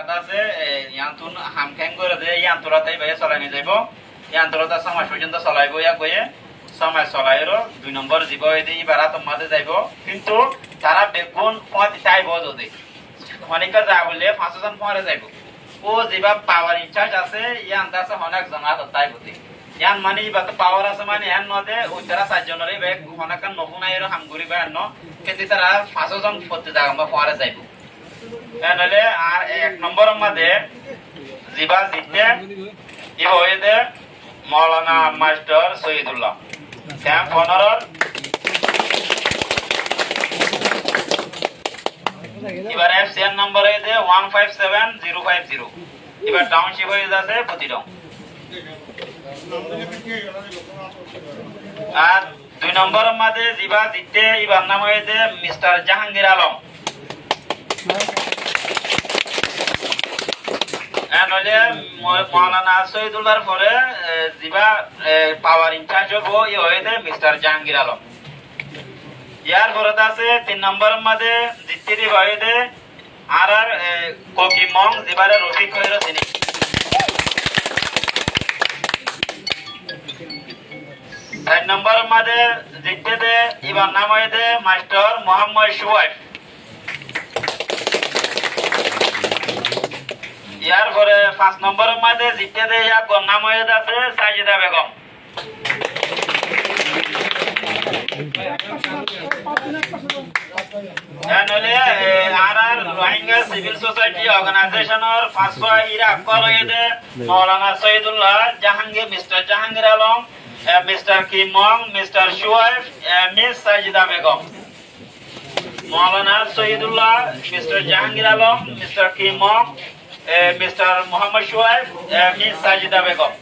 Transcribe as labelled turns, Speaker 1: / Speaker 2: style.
Speaker 1: জায়গাটা আছে ইয়ান্তুন হামখ্যাং করে দে ইয়ান্তরাতেই ভাই চলাইনি যাইব ইয়ান্তরতা সমাজ পর্যন্ত চলাইব ইয়া কয়ে সমাজ চলাইরো 2 নম্বর জীব এদি বারা তোমাদের যাইব কিন্তু তারা বেগুন পথ চাইব যদি অনেক যা বলে 500 জন পরে যাইব ও যেবা পাওয়ার ইনচার্জ আছে ইয়ান দাসে অনেক জন আছে তাই বুঝি ইয়ান মানে বাত পাওয়ার আছে মানে ইয়ান নদে ওইতারা 4 জনরে বেগ অনেক নহুনাইরো হামগুরি বা ন কিন্তু তারা 500 জন পথ জায়গা পরে যাইব তাহলে আর 1 নম্বরের মধ্যে জিবা জিতে ই হইতে মৌলানা মাস্টার শহীদুল্লাহ ক্যাম্প অনারর এবার এফসিএন নম্বর হইতে 157050 এবার টাউনশিপ হয়ে যাচ্ছে প্রতিটা আর 2 নম্বরের মধ্যে জিবা জিতে এবার নাম হইতে মিস্টার জাহাঙ্গীর আলম নলে মৌলানা শহীদুল্লাহর পরে জিবা পাওয়ার ইনচার্জ হবো ই হইতে মিস্টার জাহাঙ্গীর আলম ইয়ার পরে আছে 3 নম্বরের মধ্যে জিতে দিব হইতে আর কোকি মং জিবারে রফিক হইরো চিনি 4 নম্বরের মধ্যে জিতে দে এবার নাম হইতে মাস্টার মোহাম্মদ শুয়াইব ইয়ার পরে 5 নম্বরের মধ্যে জিতে দে ইয়া নাম হইতে আছে সাজিদা বেগম নলে আর রোহিঙ্গা সিভিল সোসাইটি অর্গানাইজেশনের 500 ইরা কর হইতে Maulana Shahidullah Jahangir Mr Jahangir Alam Mr Kimong Mr Shuaib Miss Sajida Begum Maulana Shahidullah Mr Jahangir Alam Mr Kimong Mr Mohammad Shuaib Miss Sajida Begum